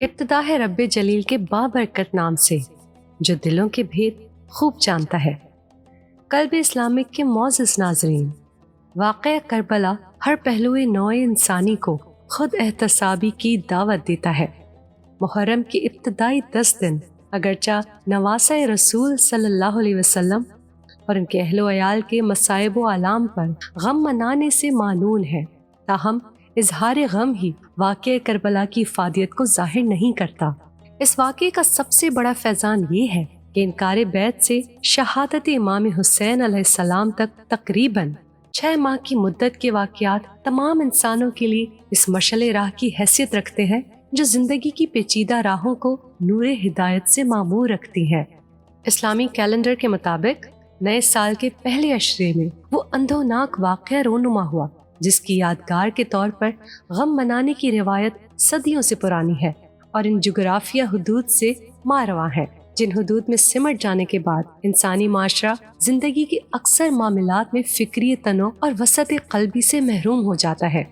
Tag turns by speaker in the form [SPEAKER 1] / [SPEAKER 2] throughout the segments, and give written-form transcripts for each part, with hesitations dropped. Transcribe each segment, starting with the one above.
[SPEAKER 1] ابتدا ہے رب جلیل کے بابرکت نام سے جو دلوں کے بھید خوب جانتا ہے۔ قلب اسلامک کے معزز ناظرین، واقعہ کربلا ہر پہلو نوع انسانی کو خود احتسابی کی دعوت دیتا ہے۔ محرم کے ابتدائی 10 دن اگرچہ نواسہ رسول صلی اللہ علیہ وسلم اور ان کے اہل و عیال کے مصائب و آلام پر غم منانے سے معنون ہے، تاہم اظہار غم ہی واقعہ کربلا کی افادیت کو ظاہر نہیں کرتا۔ اس واقعے کا سب سے بڑا فیضان یہ ہے کہ انکار بیعت سے شہادت امام حسین علیہ السلام تک تقریباً 6 ماہ کی مدت کے واقعات تمام انسانوں کے لیے اس مشعل راہ کی حیثیت رکھتے ہیں جو زندگی کی پیچیدہ راہوں کو نور ہدایت سے معمور رکھتی ہے۔ اسلامی کیلنڈر کے مطابق نئے سال کے پہلے عشرے میں وہ اندھوناک واقعہ رونما ہوا جس کی یادگار کے طور پر غم منانے کی روایت صدیوں سے پرانی ہے اور ان جغرافیہ حدود سے مارواں ہے جن حدود میں سمٹ جانے کے بعد انسانی معاشرہ زندگی کے اکثر معاملات میں فکری تنوع اور وسعت قلبی سے محروم ہو جاتا ہے۔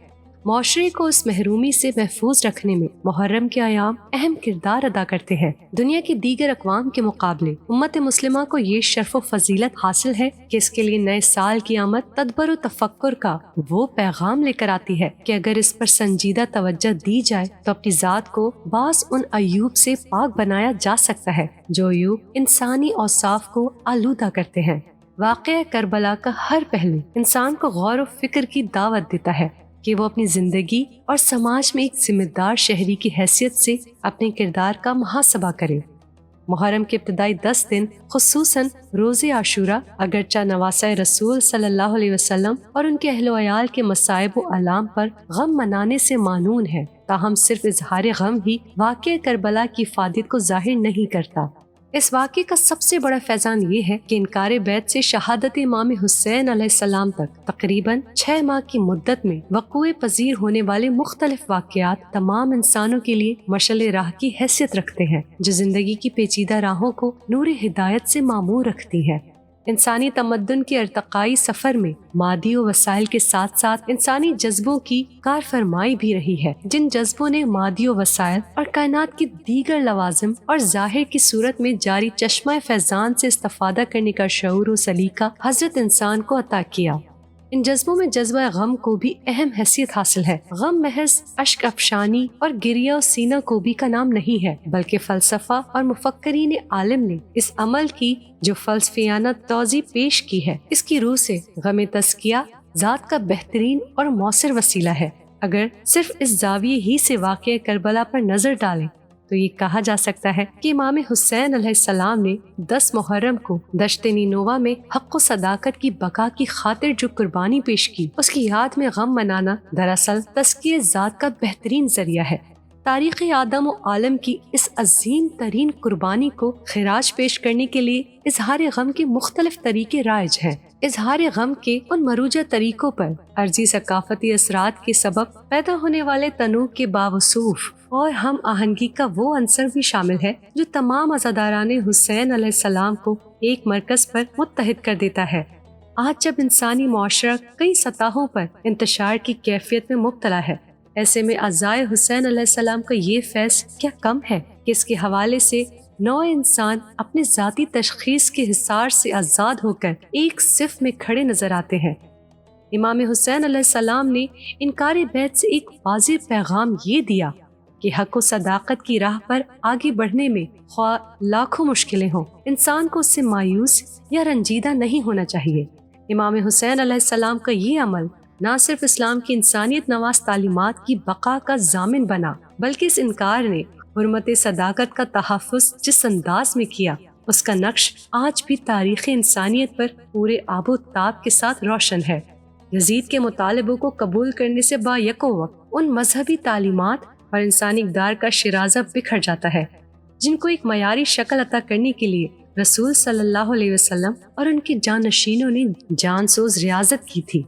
[SPEAKER 1] معاشرے کو اس محرومی سے محفوظ رکھنے میں محرم کے ایام اہم کردار ادا کرتے ہیں۔ دنیا کی دیگر اقوام کے مقابلے امت مسلمہ کو یہ شرف و فضیلت حاصل ہے کہ اس کے لیے نئے سال کی آمد تدبر و تفکر کا وہ پیغام لے کر آتی ہے کہ اگر اس پر سنجیدہ توجہ دی جائے تو اپنی ذات کو بعض ان عیوب سے پاک بنایا جا سکتا ہے جو عیوب انسانی اوصاف کو آلودہ کرتے ہیں۔ واقعہ کربلا کا ہر پہلو انسان کو غور و فکر کی دعوت دیتا ہے کہ وہ اپنی زندگی اور سماج میں ایک ذمہ دار شہری کی حیثیت سے اپنے کردار کا محاسبہ کرے۔ محرم کے ابتدائی 10 دن خصوصاً روز عاشورہ اگرچہ نواسہ رسول صلی اللہ علیہ وسلم اور ان کے اہل و عیال کے مصائب و آلام پر غم منانے سے معنون ہے، تاہم صرف اظہار غم ہی واقعہ کربلا کی افادیت کو ظاہر نہیں کرتا۔ اس واقعے کا سب سے بڑا فیضان یہ ہے کہ انکار بیعت سے شہادت امام حسین علیہ السلام تک تقریباً 6 ماہ کی مدت میں وقوع پذیر ہونے والے مختلف واقعات تمام انسانوں کے لیے مشعل راہ کی حیثیت رکھتے ہیں جو زندگی کی پیچیدہ راہوں کو نور ہدایت سے معمور رکھتی ہے۔ انسانی تمدن کے ارتقائی سفر میں مادی و وسائل کے ساتھ ساتھ انسانی جذبوں کی کار فرمائی بھی رہی ہے، جن جذبوں نے مادی و وسائل اور کائنات کے دیگر لوازم اور ظاہر کی صورت میں جاری چشمہ فیضان سے استفادہ کرنے کا شعور و سلیقہ حضرت انسان کو عطا کیا۔ ان جذبوں میں جذبہ غم کو بھی اہم حیثیت حاصل ہے۔ غم محض اشک افشانی اور گریہ و سینہ کوبی کا نام نہیں ہے، بلکہ فلسفہ اور مفکرین عالم نے اس عمل کی جو فلسفیانہ توضیح پیش کی ہے، اس کی روح سے غم تزکیہ ذات کا بہترین اور مؤثر وسیلہ ہے۔ اگر صرف اس زاویے ہی سے واقعہ کربلا پر نظر ڈالیں تو یہ کہا جا سکتا ہے کہ امام حسین علیہ السلام نے 10 محرم کو دشت نینوا میں حق و صداقت کی بقا کی خاطر جو قربانی پیش کی، اس کی یاد میں غم منانا دراصل تزکیہ ذات کا بہترین ذریعہ ہے۔ تاریخ آدم و عالم کی اس عظیم ترین قربانی کو خراج پیش کرنے کے لیے اظہار غم کے مختلف طریقے رائج ہیں۔ اظہار غم کے ان مروجہ طریقوں پر عرضی ثقافتی اثرات کے سبب پیدا ہونے والے تنوع کے باوصوف اور ہم آہنگی کا وہ عنصر بھی شامل ہے جو تمام عزاداران حسین علیہ السلام کو ایک مرکز پر متحد کر دیتا ہے۔ آج جب انسانی معاشرہ کئی سطحوں پر انتشار کی کیفیت میں مبتلا ہے، ایسے میں اعزائے حسین علیہ السلام کا یہ فیض کیا کم ہے کہ اس کے حوالے سے نوع انسان اپنے ذاتی تشخیص کے حصار سے آزاد ہو کر ایک صف میں کھڑے نظر آتے ہیں۔ امام حسین علیہ السلام نے انکار بیعت سے ایک واضح پیغام یہ دیا کہ حق و صداقت کی راہ پر آگے بڑھنے میں خواہ لاکھوں مشکلیں ہوں، انسان کو اس سے مایوس یا رنجیدہ نہیں ہونا چاہیے۔ امام حسین علیہ السلام کا یہ عمل نہ صرف اسلام کی انسانیت نواز تعلیمات کی بقا کا ضامن بنا، بلکہ اس انکار نے حرمت صداقت کا تحفظ جس انداز میں کیا، اس کا نقش آج بھی تاریخ انسانیت پر پورے آب و تاب کے ساتھ روشن ہے۔ یزید کے مطالبوں کو قبول کرنے سے با یکو وقت ان مذہبی تعلیمات اور انسانی اقدار کا شرازہ بکھر جاتا ہے جن کو ایک معیاری شکل عطا کرنے کے لیے رسول صلی اللہ علیہ وسلم اور ان کے جانشینوں نے جان سوز ریاضت کی تھی۔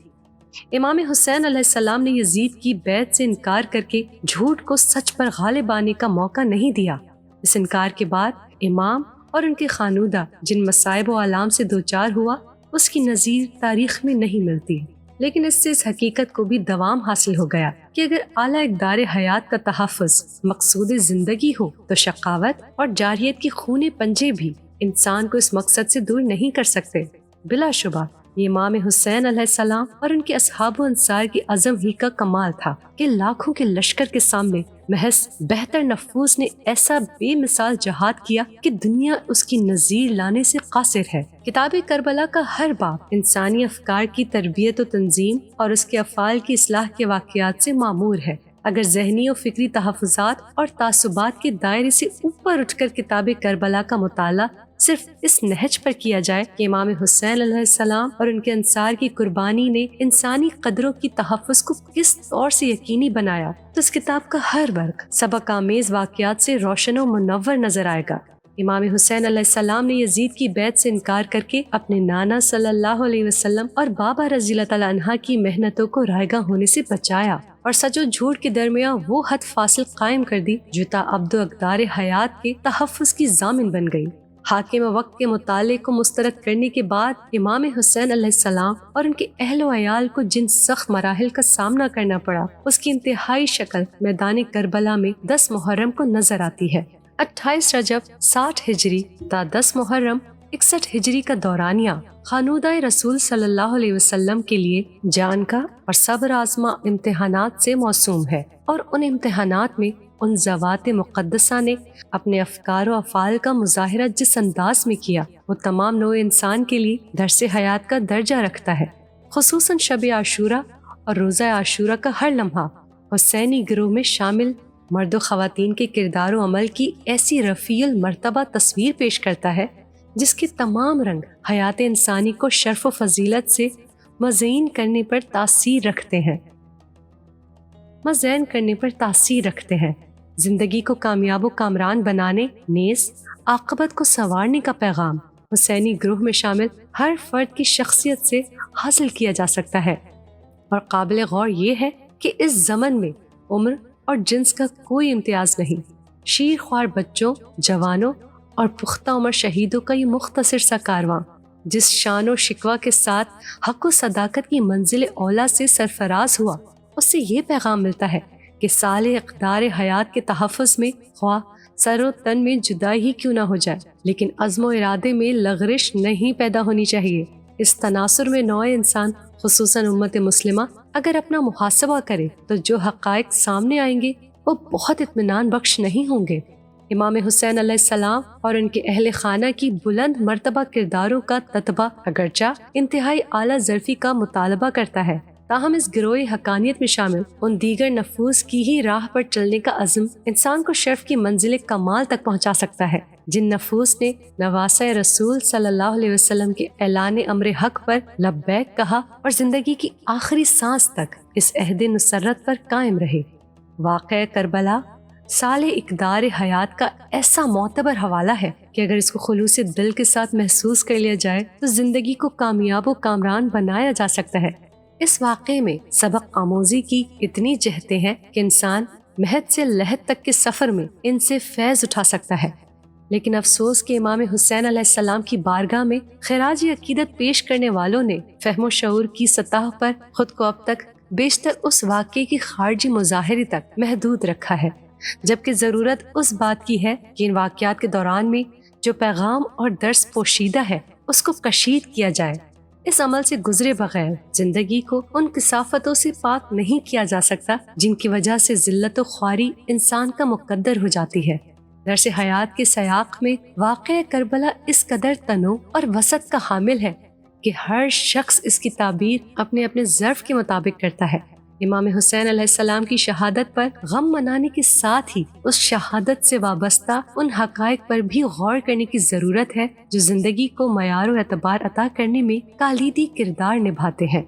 [SPEAKER 1] امام حسین علیہ السلام نے یزید کی بیعت سے انکار کر کے جھوٹ کو سچ پر غالب آنے کا موقع نہیں دیا۔ اس انکار کے بعد امام اور ان کے خانودہ جن مصائب و آلام سے دوچار ہوا، اس کی نظیر تاریخ میں نہیں ملتی۔ لیکن اس سے اس حقیقت کو بھی دوام حاصل ہو گیا کہ اگر اعلیٰ اقدار حیات کا تحفظ مقصود زندگی ہو تو شقاوت اور جاریت کی خونے پنجے بھی انسان کو اس مقصد سے دور نہیں کر سکتے۔ بلا شبہ یہ امام حسین علیہ السلام اور ان کے اصحاب و انصار کی عزم ہی کا کمال تھا کہ لاکھوں کے لشکر کے سامنے محض بہتر نفوس نے ایسا بے مثال جہاد کیا کہ دنیا اس کی نظیر لانے سے قاصر ہے۔ کتاب کربلا کا ہر باب انسانی افکار کی تربیت و تنظیم اور اس کے افعال کی اصلاح کے واقعات سے معمور ہے۔ اگر ذہنی و فکری تحفظات اور تعصبات کے دائرے سے اوپر اٹھ کر کتاب کربلا کا مطالعہ صرف اس نہج پر کیا جائے کہ امام حسین علیہ السلام اور ان کے انصار کی قربانی نے انسانی قدروں کی تحفظ کو کس طور سے یقینی بنایا، تو اس کتاب کا ہر ورق سبق آمیز واقعات سے روشن و منور نظر آئے گا۔ امام حسین علیہ السلام نے یزید کی بیعت سے انکار کر کے اپنے نانا صلی اللہ علیہ وسلم اور بابا رضی اللہ تعالیٰ عنہ کی محنتوں کو رائے گاں ہونے سے بچایا اور سچ و جھوٹ کے درمیان وہ حد فاصل قائم کر دی جو تابد و اقدار حیات کے تحفظ کی ضامن بن گئی۔ حاکم وقت کے مطالعے کو مسترد کرنے کے بعد امام حسین علیہ السلام اور ان کے اہل و عیال کو جن سخت مراحل کا سامنا کرنا پڑا، اس کی انتہائی شکل میدان کربلا میں 10 محرم کو نظر آتی ہے۔ 28 رجب 60 ہجری تا 10 محرم 61 ہجری کا دورانیہ خانودہ رسول صلی اللہ علیہ وسلم کے لیے جان کا اور صبر آزما امتحانات سے موسوم ہے، اور ان امتحانات میں ان ذوات مقدسہ نے اپنے افکار و افعال کا مظاہرہ جس انداز میں کیا وہ تمام نوع انسان کے لیے درس حیات کا درجہ رکھتا ہے۔ خصوصاً شب عاشورہ اور روزہ عاشورہ کا ہر لمحہ حسینی گروہ میں شامل مرد و خواتین کے کردار و عمل کی ایسی رفیع المرتبہ تصویر پیش کرتا ہے جس کے تمام رنگ حیات انسانی کو شرف و فضیلت سے مزین کرنے پر تاثیر رکھتے ہیں۔ زندگی کو کامیاب و کامران بنانے نیز عاقبت کو سنوارنے کا پیغام حسینی گروہ میں شامل ہر فرد کی شخصیت سے حاصل کیا جا سکتا ہے، اور قابل غور یہ ہے کہ اس زمن میں عمر اور جنس کا کوئی امتیاز نہیں۔ شیر خوار بچوں، جوانوں اور پختہ عمر شہیدوں کا یہ مختصر سا کارواں جس شان و شکوہ کے ساتھ حق و صداقت کی منزل اولا سے سرفراز ہوا، اس سے یہ پیغام ملتا ہے کہ سال اقدار حیات کے تحفظ میں خواہ سر و تن میں جدائی ہی کیوں نہ ہو جائے، لیکن عزم و ارادے میں لغزش نہیں پیدا ہونی چاہیے۔ اس تناصر میں نوع انسان خصوصاً امت مسلمہ اگر اپنا محاسبہ کرے تو جو حقائق سامنے آئیں گے وہ بہت اطمینان بخش نہیں ہوں گے۔ امام حسین علیہ السلام اور ان کے اہل خانہ کی بلند مرتبہ کرداروں کا تتبع اگرچہ انتہائی اعلیٰ ظرفی کا مطالبہ کرتا ہے، تاہم اس گروہ حقانیت میں شامل ان دیگر نفوس کی ہی راہ پر چلنے کا عزم انسان کو شرف کی منزل کمال تک پہنچا سکتا ہے، جن نفوس نے نواسہ رسول صلی اللہ علیہ وسلم کے اعلان امر حق پر لبیک کہا اور زندگی کی آخری سانس تک اس عہد نصرت پر قائم رہے۔ واقعہ کربلا سال اقدار حیات کا ایسا معتبر حوالہ ہے کہ اگر اس کو خلوص دل کے ساتھ محسوس کر لیا جائے تو زندگی کو کامیاب و کامران بنایا جا سکتا ہے۔ اس واقعے میں سبق آموزی کی اتنی جہتیں ہیں کہ انسان مہد سے لحد تک کے سفر میں ان سے فیض اٹھا سکتا ہے، لیکن افسوس کہ امام حسین علیہ السلام کی بارگاہ میں خراج عقیدت پیش کرنے والوں نے فہم و شعور کی سطح پر خود کو اب تک بیشتر اس واقعے کی خارجی مظاہرے تک محدود رکھا ہے، جبکہ ضرورت اس بات کی ہے کہ ان واقعات کے دوران میں جو پیغام اور درس پوشیدہ ہے اس کو کشید کیا جائے۔ اس عمل سے گزرے بغیر زندگی کو ان کثافتوں سے پاک نہیں کیا جا سکتا جن کی وجہ سے ذلت و خواری انسان کا مقدر ہو جاتی ہے۔ درس حیات کے سیاق میں واقعہ کربلا اس قدر تنوع اور وسعت کا حامل ہے کہ ہر شخص اس کی تعبیر اپنے اپنے ظرف کے مطابق کرتا ہے۔ امام حسین علیہ السلام کی شہادت پر غم منانے کے ساتھ ہی اس شہادت سے وابستہ ان حقائق پر بھی غور کرنے کی ضرورت ہے جو زندگی کو معیار و اعتبار عطا کرنے میں کلیدی کردار نبھاتے ہیں۔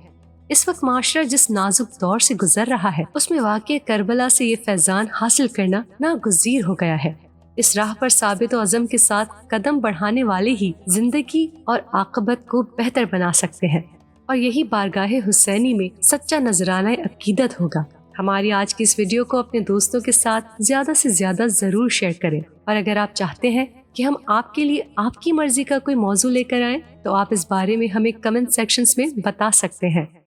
[SPEAKER 1] اس وقت معاشرہ جس نازک دور سے گزر رہا ہے اس میں واقع کربلا سے یہ فیضان حاصل کرنا ناگزیر ہو گیا ہے۔ اس راہ پر ثابت و عزم کے ساتھ قدم بڑھانے والے ہی زندگی اور عاقبت کو بہتر بنا سکتے ہیں، اور یہی بارگاہ حسینی میں سچا نذرانہ عقیدت ہوگا۔ ہماری آج کی اس ویڈیو کو اپنے دوستوں کے ساتھ زیادہ سے زیادہ ضرور شیئر کریں، اور اگر آپ چاہتے ہیں کہ ہم آپ کے لیے آپ کی مرضی کا کوئی موضوع لے کر آئیں تو آپ اس بارے میں ہمیں کمنٹ سیکشنز میں بتا سکتے ہیں۔